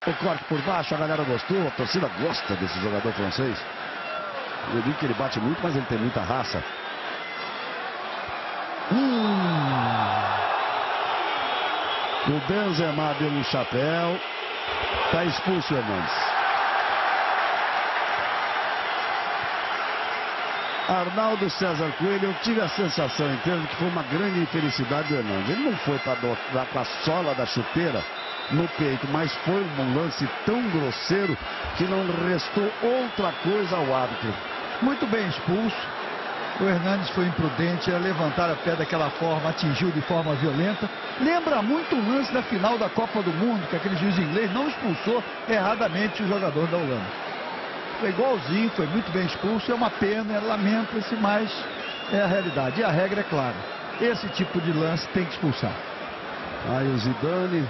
O corte por baixo, a galera gostou, a torcida gosta desse jogador francês. Eu digo que ele bate muito, mas ele tem muita raça. O Benzema deu um chapéu. Está expulso o Hernandes. Arnaldo César Coelho, eu tive a sensação inteira de que foi uma grande infelicidade do Hernandes. Ele não foi para dar com a sola da chuteira no peito, mas foi um lance tão grosseiro que não restou outra coisa ao árbitro. Muito bem expulso. O Hernandes foi imprudente a levantar a pé daquela forma, atingiu de forma violenta. Lembra muito o lance da final da Copa do Mundo, que aquele juiz inglês não expulsou erradamente o jogador da Holanda. Foi igualzinho, foi muito bem expulso. É uma pena, lamenta-se, mas é a realidade. E a regra é clara. Esse tipo de lance tem que expulsar. Aí o Zidane